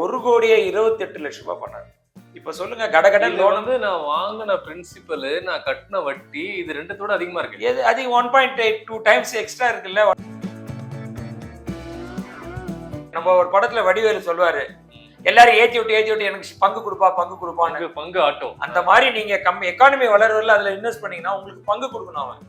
1,28,00,000 பண்ணாரு. இப்ப சொல்லுங்க, கடகடன் லோன் வந்து நான் வாங்கின பிரின்சிபல், நான் கட்டின வட்டி, இது ரெண்டுத்தோட அதிகமா இருக்கு. எது அதிகம்? 1.82 டைம்ஸ் எக்ஸ்ட்ரா இருக்குல்ல. நம்ம ஒரு படத்துல வடிவேலு சொல்லுவாரு, எல்லாரும் ஏத்தி விட்டு எனக்கு பங்கு கொடுப்பான்னு. பங்கு ஆட்டோ. அந்த மாதிரி நீங்க எக்கானமி வளர்றதுல அதுல இன்வெஸ்ட் பண்ணீங்கன்னா உங்களுக்கு பங்கு கொடுக்கணும். அவன்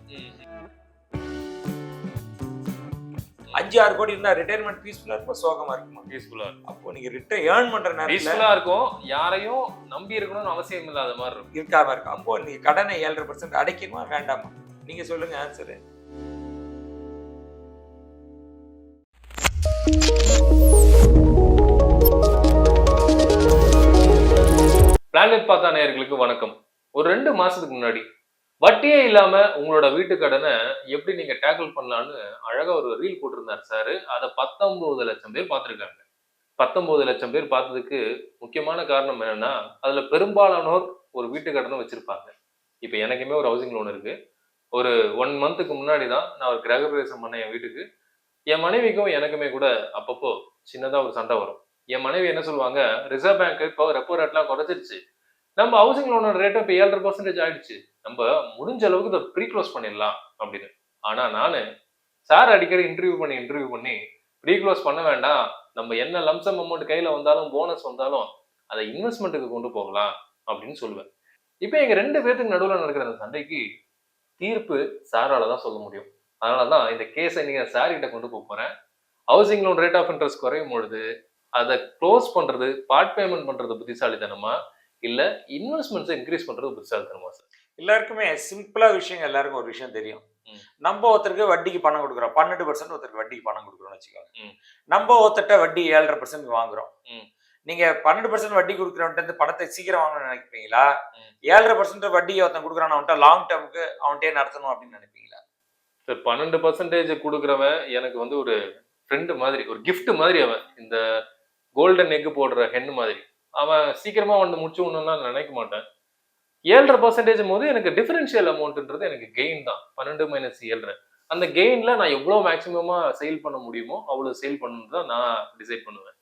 5-6 கோடி இருந்தா ரிட்டையர்மெண்ட் பீஸ்ஃபுல்லா இருக்கும், சோகமா இருக்குமா? பீஸ்ஃபுல்லா இருக்கும். அப்போ நீங்க ஏர்ன் பண்ற நேரத்துல பீஸ்ஃபுல்லா இருக்கும், யாரையும் நம்பி இருக்கணும்னு அவசியம் இல்லாத மாதிரி இருக்கும். இருக்காம இருக்கும். அப்போ நீங்க கடனை 7.5% அடைக்கணுமா வேண்டாமா? நீங்க சொல்லுங்க ஆன்சர். பிளானட் பார்த்தா நேயர்களுக்கு வணக்கம். ஒரு 2 மாசத்துக்கு முன்னாடி வட்டியே இல்லாம உங்களோட வீட்டு கடனை எப்படி நீங்க டேக்கிள் பண்ணலான்னு அழகா ஒரு ரீல் போட்டிருந்தார் சார். அதை 19 லட்சம் பேர் பார்த்திருக்காங்க. 19 லட்சம் பேர் பார்த்ததுக்கு முக்கியமான காரணம் என்னன்னா, அதுல பெரும்பாலானோர் ஒரு வீட்டு கடனை வச்சிருப்பாங்க. இப்ப எனக்குமே ஒரு ஹவுசிங் லோன் இருக்கு. ஒரு 1 மந்த்துக்கு முன்னாடி தான் நான் ஒரு கிரகப்பிரவேசம் பண்ணேன் என் வீட்டுக்கு. என் மனைவிக்கும் எனக்குமே கூட அப்பப்போ சின்னதா ஒரு சண்டை வரும். என் மனைவி என்ன சொல்லுவாங்க, ரிசர்வ் பேங்க் இப்போ ரெப்போ ரேட்லாம் குறைச்சிருச்சு, நம்ம ஹவுசிங் லோனோட ரேட் இப்போ 7.5% ஆயிடுச்சு, நம்ம முடிஞ்ச அளவுக்கு இதை ப்ரீ க்ளோஸ் பண்ணிடலாம் அப்படின்னு. ஆனா நானு சார் அடிக்கடி இன்டர்வியூ பண்ணி ப்ரீ க்ளோஸ் பண்ண வேண்டாம், நம்ம என்ன லம்சம் அமௌண்ட் கையில வந்தாலும் போனஸ் வந்தாலும் அதை இன்வெஸ்ட்மெண்ட்டுக்கு கொண்டு போகலாம் அப்படின்னு சொல்லுவேன். இப்போ எங்க 2 பேருக்கு நடுவில் நடக்கிற அந்த சண்டைக்கு தீர்ப்பு சாரால தான் சொல்ல முடியும். அதனாலதான் இந்த கேஸை நீங்க சார் கிட்ட கொண்டு போறேன். Housing loan rate of interest குறையும் பொழுது அதை க்ளோஸ் பண்றது, பார்ட் பேமெண்ட் பண்றது புத்திசாலித்தனமா, இல்ல இன்வெஸ்ட்மெண்ட்ஸை இன்க்ரீஸ் பண்றது புத்திசாலித்தனமா சார்? எல்லாருக்குமே சிம்பிளா விஷயம், எல்லாருக்கும் ஒரு விஷயம் தெரியும். நம்ம ஒருத்தருக்கு வட்டிக்கு பணம் கொடுக்குறோம், 12% ஒருத்தருக்கு வட்டிக்கு பணம் கொடுக்குறோம்னு வச்சுக்கோங்க. நம்ம ஒருத்தட்ட வட்டி 7.5% வாங்குறோம். நீங்க 12% வட்டி கொடுக்குறவன்ட்டு பணத்தை சீக்கிரம் வாங்கணும்னு நினைப்பீங்களா? 7.5% வட்டி ஒருத்தன் கொடுக்குறான், அவன்கிட்ட லாங் டேர்முக்கு அவன்கிட்டே நடத்தணும் அப்படின்னு நினைப்பீங்களா? சார் 12% கொடுக்குறவன் எனக்கு வந்து ஒரு ஃப்ரெண்டு மாதிரி, ஒரு கிஃப்ட் மாதிரி. அவன் இந்த கோல்டன் எக் போடுற ஹென் மாதிரி. அவன் சீக்கிரமா வந்து முடிச்சு நான் நினைக்க மாட்டேன். 7.5% போது எனக்கு டிஃபரன்ஷியல் அமௌண்ட்ன்றது எனக்கு கெயின் தான். 12 - 7. அந்த கெயின்ல நான் எவ்வளவு மேக்சிமமா சேல் பண்ண முடியுமோ அவ்வளவு சேல் பண்ணணும் தான் நான் டிசைட் பண்ணுவேன்.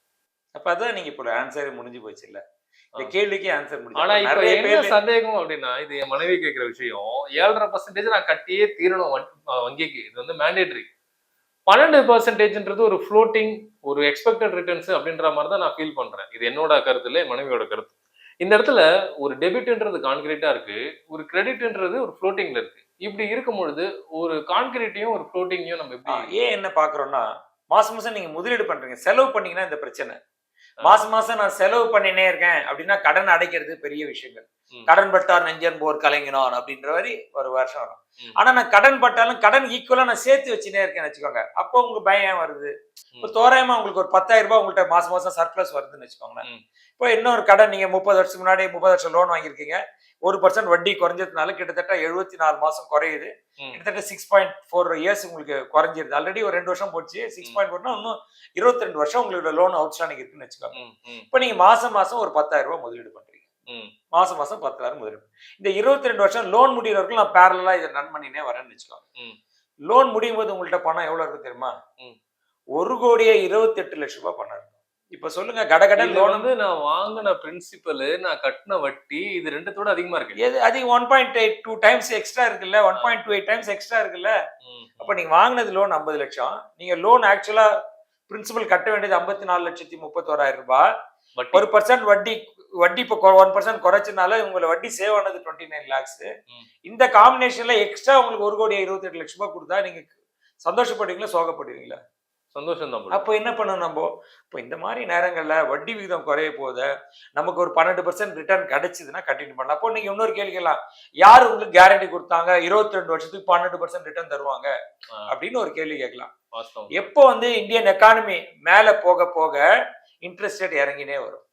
அப்ப அதான் நீங்க இப்போ ஆன்சரே முடிஞ்சு போச்சு இல்ல? இந்த கேள்விக்கு ஆன்சர் முடிஞ்சு. ஆனா இப்ப என்ன சந்தேகம் அப்படின்னா, இது என் மனைவி கேட்கிற விஷயம். 7.5% நான் கட்டியே தீரணும் வங்கிக்கு, இது வந்து மேண்டேட்டரி. 12%ன்றது ஒரு ஃப்ளோட்டிங், ஒரு எக்ஸ்பெக்டட் ரிட்டர்ன்ஸ் அப்படின்ற மாதிரி தான் நான் ஃபீல் பண்றேன். இது என்னோட கருத்து இல்லை, மனைவியோட கருத்து. இந்த இடத்துல ஒரு டெபிட்ன்றது கான்கிரீட்டா இருக்கு, ஒரு கிரெடிட்ன்றது ஒரு ஃப்ளோட்டிங்ல இருக்கு. இப்படி இருக்கும் பொழுது ஒரு கான்கிரீட்டையும் ஒரு ஃப்ளோட்டிங்கையும் நம்ம எப்படி என்ன பாக்குறோம்னா, மாசம் நீங்க முதலீடு பண்றீங்க, செலவு பண்ணீங்கன்னா இந்த பிரச்சனை. மாசம் நான் செலவு பண்ணினே இருக்கேன் அப்படின்னா கடன் அடைக்கிறது பெரிய விஷயங்கள். கடன் பட்டார் நெஞ்சன் போர் கலைஞனான் அப்படின்ற மாதிரி ஒரு வருஷம் வரும். ஆனா நான் கடன் பட்டாலும் கடன் ஈக்குவலா நான் சேர்த்து வச்சுனே இருக்கேன்னு வச்சுக்கோங்க. அப்போ உங்களுக்கு பயம் ஏன் வருது? இப்போ தோராயமா உங்களுக்கு ஒரு 10,000 ரூபாய் உங்கள்கிட்ட மாசம் சர்ப்ளஸ் வருதுன்னு வச்சுக்கோங்களேன். இப்போ இன்னொரு கடன் நீங்க 30 வருஷத்துக்கு முன்னாடி 30 வருஷம் லோன் வாங்கியிருக்கீங்க, 1% வட்டி குறைஞ்சதுனால கிட்டத்தட்ட 74 மாசம் குறையுது. கிட்டத்தட்ட 6.4 இயர்ஸ் உங்களுக்கு குறைஞ்சிருது. ஆல்ரெடி ஒரு 2 வருஷம் போச்சு. 6.4னா இன்னும் 22 வருஷம் உங்களோட லோன் அவுட்ஸ்டாண்டிங் இருக்குன்னு வச்சுக்கோங்க. இப்போ நீங்க மாசம் ஒரு 10,000 ரூபாய் முதலீடு பண்றீங்க. மாசம் 10,000 முதலீடு. இந்த 22 வருஷம் லோன் முடிகிற வரைக்கும் நான் பேரலா இதை ரன் பண்ணினே வரேன்னு வச்சுக்கோங்க. லோன் முடியும் போது உங்கள்ட்ட பணம் எவ்வளவு இருக்கு தெரியுமா? 1,28,00,000 பணம் இருக்கு. இப்ப சொல்லுங்க, கடகடன் லோன் வந்து நான் வாங்கின பிரின்சிபல், நான் கட்டின வட்டி, இது ரெண்டுத்தோட அதிகமா இருக்கு. எது அதிகம்? 1.82 டைம்ஸ் எக்ஸ்ட்ரா இருக்குல்ல, 1.28 டைம்ஸ் எக்ஸ்ட்ரா இருக்குல்ல. அப்ப நீங்க வாங்கினது லோன் 50 லட்சம். நீங்க லோன் ஆக்சுவலா பிரின்சிபல் கட்ட வேண்டியது 54,31,000 ரூபாய். 1% வட்டி இப்போ 1% குறைச்சனால உங்களை வட்டி சேவ் ஆனது 29 lakhs. இந்த காம்பினேஷன்ல எக்ஸ்ட்ரா உங்களுக்கு 1,28,00,000 கொடுத்தா நீங்க சந்தோஷப்படுவீங்களா, சோகப்படுவீங்களா? சந்தோஷம் தான். அப்போ என்ன பண்ணணும் நம்ம? இப்போ இந்த மாதிரி நேரங்கள்ல வட்டி விகிதம் குறைய போத நமக்கு ஒரு 12% ரிட்டர்ன் கிடைச்சதுன்னா கண்டினியூ பண்ணலாம். அப்போ நீங்க இன்னொரு கேள்வி கேட்கலாம், யாரு உங்களுக்கு கேரண்டி கொடுத்தாங்க 22 வருஷத்துக்கு 12% ரிட்டர்ன் தருவாங்க அப்படின்னு ஒரு கேள்வி கேட்கலாம். எப்போ வந்து இந்தியன் எக்கானமி மேல போக போக இன்ட்ரெஸ்ட் ரேட் இறங்கினே வரும்.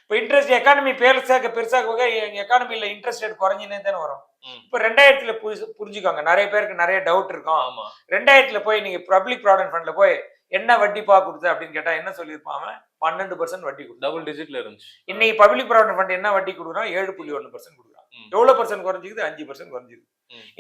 இப்போ இன்ட்ரெஸ்ட் எக்கானமி பெருசாக போக எக்கானமில இன்ட்ரெஸ்ட் ரேட் குறைஞ்சினே தானே வரும். இப்போ 2000 புரிஞ்சுக்கோங்க, நிறைய பேருக்கு நிறைய டவுட் இருக்கும். 2000 போய் நீங்க பப்ளிக் ப்ராவிடன்ட் ஃபண்ட்ல போய் என்ன வட்டிப்பா கொடுத்த அப்படின்னு கேட்டா என்ன சொல்லியிருப்பாங்க? 12% வட்டி கொடுத்து டபுள் டிஜிட்ல இருந்துச்சு. இன்னைக்கு பப்ளிக் ப்ராவிடன்ட் ஃபண்ட் என்ன வட்டி கொடுக்குறான்? 7.1% கொடுக்குறான். எவ்வளவு பர்சன்ட் குறைஞ்சிக்குது? 5% குறைஞ்சிருக்கு.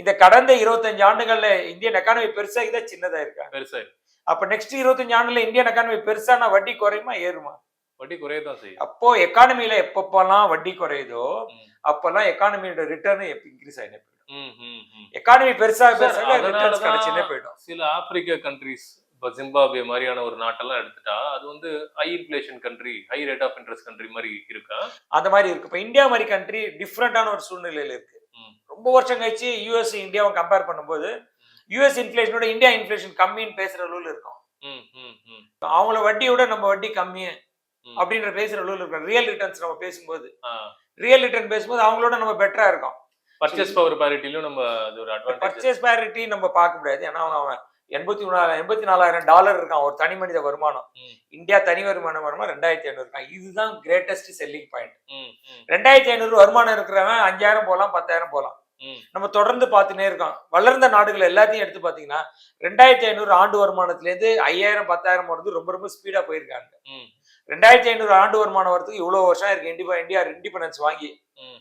இந்த கடந்த 25 ஆண்டுகள்ல இந்தியன் எக்கானமி பெருசாகிதான் சின்னதா இருக்கா? பெருசா. அப்ப நெக்ஸ்ட் 25 ஆண்டுல இந்தியன் எக்கானமி பெருசானா வட்டி குறையுமா ஏறுமா? வட்டி குறையதான் செய்யும். அப்போ எக்கானமில எப்பப்பெல்லாம் வட்டி குறையுதோ ம். அப்பெல்லாம் எக்கானமியோட ரிட்டர்ன் இன்க்ரீஸ் ஆகினே போயிடும். ம், ம், ம். எக்கானமி பெருசாக சார், பெருசாக ரிட்டர்ன்ஸ் அதனாலதான் கிடைச்சுன்னே போயிடும். சில ஆப்பிரிக்க கண்ட்ரிஸ், இப்ப ஜிம்பாப்வே மாதிரியான ஒரு நாட்டெல்லாம் எடுத்துட்டா அது வந்து high inflation country, high rate of interest country மாதிரி இருக்கா? அந்த மாதிரி இருக்கு. இப்போ இந்தியா மாதிரி கண்ட்ரி டிஃப்ரெண்டான ஒரு சூழ்நிலையில இருக்கு. ம். ரொம்ப வருஷம் கழிச்சு யூஎஸ் இந்தியாவும் கம்பேர் பண்ணும்போது யூஎஸ் இன்ஃபிளேஷனோட இந்தியா இன்ஃபிளேஷன் கம்மின்னு பேசுற அளவுல இருக்கும். ம், ம், ம், அவங்கள வட்டியோட நம்ம வட்டி கம்மி ம். அப்படின்ற பேசுற அளவுல இருக்கும். ரியல் ரிட்டர்ன்ஸ் நம்ம பேசும்போது ஆ. ரியல் ரிட்டர்ன் பேசும்போது அவங்களோட நம்ம பெட்டரா இருக்கும். பர்ச்சேஸ் பவர் பாரிட்டிலும் நம்ம அது ஒரு அட்வான்டேஜ். பர்ச்சேஸ் பேரிட்டி நம்ம பார்க்க முடியாது. ஏன்னா அவன் $84,000 இருக்கான் ஒரு தனி மனித வருமானம். ம். இந்தியா தனி வருமானம் 2,500 இருக்கான். இதுதான் கிரேட்டஸ்ட் செல்லிங் பாயிண்ட். ம், ம், 2,500 வருமானம் இருக்கிறவன் 5,000 போலாம், 10,000 போலாம். ம். நம்ம தொடர்ந்து பார்த்துனே இருக்கோம். வளர்ந்த நாடுகள் எல்லாத்தையும் எடுத்து பார்த்தீங்கன்னா 2,500 ஆண்டு வருமானத்திலேருந்து 5,000 10,000 வரது ரொம்ப ரொம்ப ஸ்பீடா போயிருக்காங்க. ம். 2,500 ஆண்டு வருமானம் வரதுக்கு இவ்வளவு வருஷம் இருக்கு. இந்தியா இண்டிபெண்டன்ஸ் வாங்கி ம்.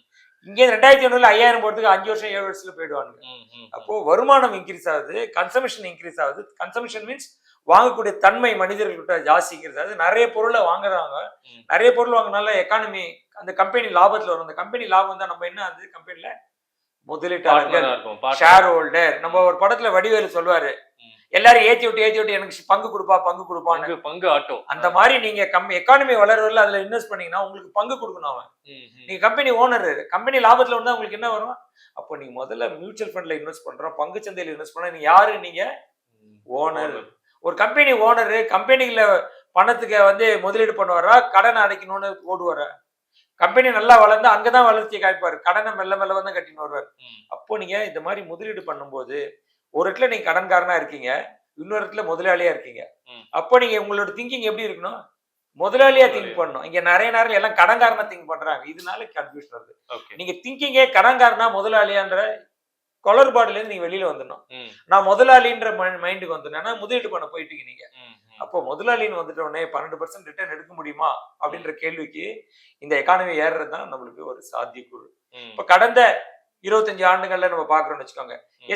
இங்கே 2,500ல 5,000 போறதுக்கு 5 வருஷம் 7 வருஷத்துல போயிடுவாங்க. ம், ம். அப்போ வருமானம் இன்க்ரீஸ் ஆகுது, கன்சம்ஷன் இன்க்ரீஸ் ஆகுது. கன்சம்ஷன் மீன்ஸ் வாங்கக்கூடிய தன்மை மனிதர்கள்கிட்ட ஜாஸ்தி இன்க்ரீஸ் ஆகுது. நிறைய பொருளை வாங்குறாங்க. ம். நிறைய பொருள் வாங்கினால எக்கானமி அந்த கம்பெனி லாபத்துல வரும். அந்த கம்பெனி லாபம் தான் நம்ம என்ன அந்த கம்பெனில முதலீட்டாளர்கள், பார்ட்னரா இருக்கும், பார்ட்னர். Share holder. நம்ம ஒரு படத்துல வடிவேலு சொல்லுவாரு, ம். எல்லாரும் ஏத்தி விட்டு எனக்கு பங்கு கொடுப்பான்னு. பங்கு பங்கு ஆட்டோ. அந்த மாதிரி நீங்க எக்கானமி வளர்றதுல அதுல இன்வெஸ்ட் பண்ணீங்கன்னா உங்களுக்கு பங்கு கொடுக்கணும் அவன். ம், ம். நீங்க கம்பெனி ஓனர், கம்பெனி லாபத்துல வந்தா உங்களுக்கு என்ன வரும்? அப்போ நீங்க முதல்ல மியூச்சுவல் ஃபண்ட்ல இன்வெஸ்ட் பண்றோம், பங்கு சந்தையில இன்வெஸ்ட் பண்ணா நீங்க யாரு? நீங்க ம். ஓனர். ஒரு கம்பெனி ஓனர் கம்பெனில பணத்துக்கு முதலீடு பண்ணுவாரா, கடன் அடைக்கணும்னு ஓடுவாரா? கம்பெனி நல்லா வளர்ந்தா அங்கதான் வளர்ச்சி காய்ப்பாரு. கடனை மெல்ல மெல்ல வந்து கட்டின்னு வருவார். ம். அப்போ நீங்க இந்த மாதிரி முதலீடு பண்ணும்போது ஒரு இடத்துல நீங்க கடன்காரனா இருக்கீங்க, இன்னொரு இடத்துல முதலாளியா இருக்கீங்க. ம். அப்போ நீங்க உங்களோட திங்கிங் எப்படி இருக்கணும்? முதலாளியா திங்க் பண்ணணும். இங்க நிறைய நேரம் எல்லாம் கடன்காரனா திங்க் பண்றாங்க. இதனால கன்ஃபியூஷன் வருது. ஓகே. நீங்க திங்கிங்கே கடன்காரனா முதலாளியான்ற குளறுபாடுல இருந்து நீங்க வெளியில வந்துடணும். ம். நான் முதலாளின்ற மைண்டுக்கு வந்துட்டேன்னா முதலீடு பண்ண போயிட்டீங்க நீங்க. ம், ம். அப்போ முதலாளின்னு வந்துட்ட உடனே 12% ரிட்டர்ன் எடுக்க முடியுமா அப்படின்ற கேள்விக்கு இந்த எக்கானமி ஏறுறது தான் நம்மளுக்கு ஒரு சாத்தியக்கூறு. ம். இப்ப கடந்த 25 ஆண்டுகள்ல நம்ம பாக்குறோம்னு வச்சுக்கோங்க. ம்.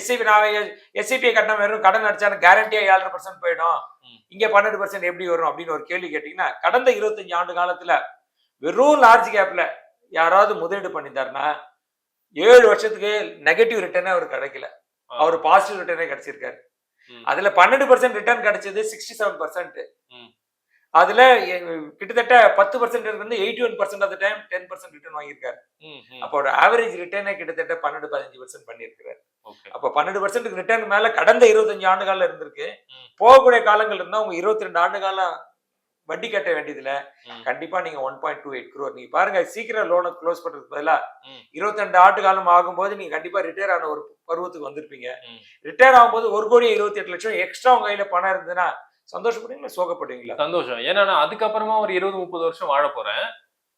எஸ்ஐபி கட்டின வெறும் கடன் அடிச்சா கேரண்டியா 7.5% போயிடும். ம். இங்க 12% எப்படி வரும் அப்படின்னு ஒரு கேள்வி கேட்டீங்கன்னா, கடந்த 25 ஆண்டு காலத்துல வெறும் லார்ஜ் கேப்ல யாராவது முதலீடு பண்ணிட்டாருன்னா 7 வருஷத்துக்கு நெகட்டிவ் ரிட்டர்னே அவர் கிடைக்கல. அவர் பாசிட்டிவ் ரிட்டர்னே கிடைச்சிருக்காரு. ம். அதுல 12% ரிட்டர்ன் கிடைச்சது 67%. ம். அதுல கிட்டத்தட்ட 10% இருந்து 81% ஆஃப் த டைம் 10% ரிட்டர்ன் வாங்கியிருக்காரு. ம், ம். அப்போ ஒரு ஆவரேஜ் ரிட்டர்னே கிட்டத்தட்ட 12-15% பண்ணியிருக்காரு. ஓகே. அப்போ 12% ரிட்டர்ன் மேல கடந்த 25 ஆண்டு காலம் இருந்திருக்கு. ம். போகக்கூடிய காலங்கள் இருந்தா உங்க 22 ஆண்டு காலம் வட்டி கட்ட வேண்டியதுல ம். கண்டிப்பா நீங்க 1.28 crore நீங்க பாருங்க சீக்கிரம் லோனை க்ளோஸ் பண்றதுக்கு பதிலா ம். 22 ஆண்டு காலம் ஆகும்போது நீங்க கண்டிப்பா ரிட்டையர் ஆன ஒரு பருவத்துக்கு வந்திருப்பீங்க. ம். ரிட்டையர் ஆகும்போது 1,28,00,000 எக்ஸ்ட்ரா உங்க கையில பணம் இருந்ததுன்னா சந்தோஷப்படுவீங்களா, சோகப்படுவீங்களா? சந்தோஷம். ஏன்னா நான் அதுக்கப்புறமா ஒரு 20-30 வருஷம் வாழ போறேன்.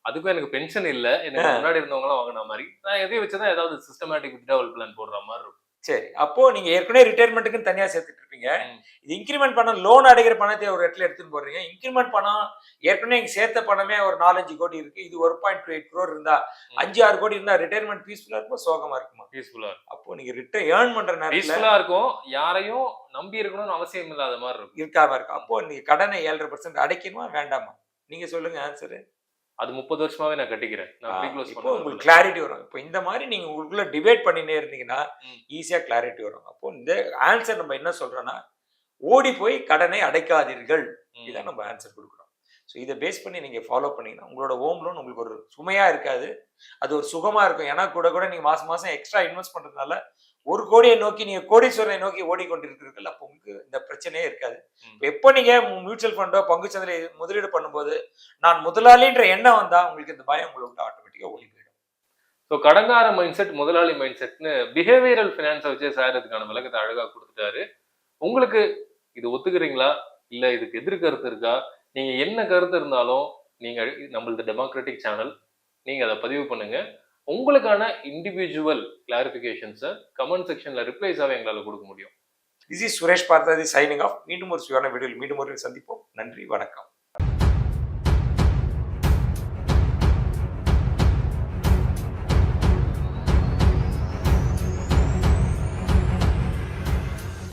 அதுக்கும் எனக்கு பென்ஷன் இல்ல. எனக்கு முன்னாடி இருந்தவங்க எல்லாம் வாங்கின மாதிரி. நான் எதையும் வச்சுதான் ஏதாவது சிஸ்டமேட்டிக் வித்ட்ராவல் பிளான் போடுற மாதிரி இருக்கும். சரி, அப்போ நீங்க ஏற்கனவே ரிட்டையர்மெண்ட்டுக்கு தனியா சேர்த்துட்டு இருப்பீங்க. ம். இது இன்கிரிமெண்ட் பணம், லோன் அடைக்கிற பணத்தை ஒரு இடத்துல எடுத்துன்னு போறீங்க. இன்கிரிமெண்ட் பணம் ஏற்கனவே நீங்க சேர்த்த பணமே ஒரு 4-5 கோடி இருக்கு. இது 1.28 crore இருந்தா 5-6 கோடி இருந்தா ரிட்டையர்மெண்ட் பீஸ்ஃபுல்லா இருக்குமா, சோகமா இருக்குமா? பீஸ்ஃபுல்லா இருக்கும். அப்போ நீங்க ஏர்ன் பண்ற நேரத்துல பீஸ்ஃபுல்லா இருக்கும். யாரையும் நம்பி இருக்கணும்னு அவசியம் இல்லாத மாதிரி இருக்கும். இருக்காம இருக்கும். அப்போ நீங்க கடனை 7.5% அடைக்கணுமா வேண்டாமா? நீங்க சொல்லுங்க ஆன்சர். அது 30 வருஷமாவே நான் கட்டிக்கிறேன். நான் ப்ரீ க்ளோஸ் இப்போ பண்ண உங்களுக்கு கிளாரிட்டி வரும். இப்போ இந்த மாதிரி நீங்க உங்களுக்குள்ள டிபேட் பண்ணினே இருந்தீங்கன்னா ம். ஈஸியா கிளாரிட்டி வரும். அப்போ இந்த ஆன்சர் நம்ம என்ன சொல்றோம்னா, ஓடி போய் கடனை அடைக்காதீர்கள். இதான் நம்ம ஆன்சர் கொடுக்குறோம். ஸோ இதை பேஸ் பண்ணி நீங்க ஃபாலோ பண்ணீங்கன்னா உங்களோட ஹோம் லோன் உங்களுக்கு ஒரு சுமையா இருக்காது, அது ஒரு சுகமா இருக்கும். ஏன்னா கூட நீங்க மாசம் மாசம் எக்ஸ்ட்ரா இன்வெஸ்ட் பண்றதுனால 1 கோடியை நோக்கி நீங்க கோடீஸ்வரனை நோக்கி ஓடிக்கொண்டிருக்கிறீர்கள். அப்போ உங்களுக்கு இந்த பிரச்சனையே இருக்காது. எப்போ நீங்க மியூச்சுவல் ஃபண்டோ பங்கு சந்தையில முதலீடு பண்ணும்போது நான் முதலாளின்ற எண்ணம் வந்தா உங்களுக்கு இந்த பயம் உங்களை விட்டு ஆட்டோமேட்டிக்கா ஓடி போயிடும். ஸோ கடங்கார மைண்ட் செட், முதலாளி மைண்ட் செட்னு பிஹேவியரல் ஃபினான்ஸை வச்சே சார் இதுக்கான விளக்கத்தை அழகா கொடுத்துட்டாரு. உங்களுக்கு இது ஒத்துக்கிறீங்களா, இல்ல இதுக்கு எதிர்கருத்து இருக்கா? நீங்க என்ன கருத்து இருந்தாலும் நீங்க நம்மளது டெமோக்ராட்டிக் சேனல், நீங்க அதை பதிவு பண்ணுங்க. உங்களுக்கான இண்டிவிஜுவல் கிளாரிபிகேஷன்ஸை கமெண்ட் செக்ஷன்ல ரிப்ளைஸாவே எங்களால கொடுக்க முடியும். This is Suresh Parthaji signing off. மீண்டும் ஒரு சுவையான வீடியோவில் மீண்டும் ஒரு சந்திப்போம். நன்றி, வணக்கம்.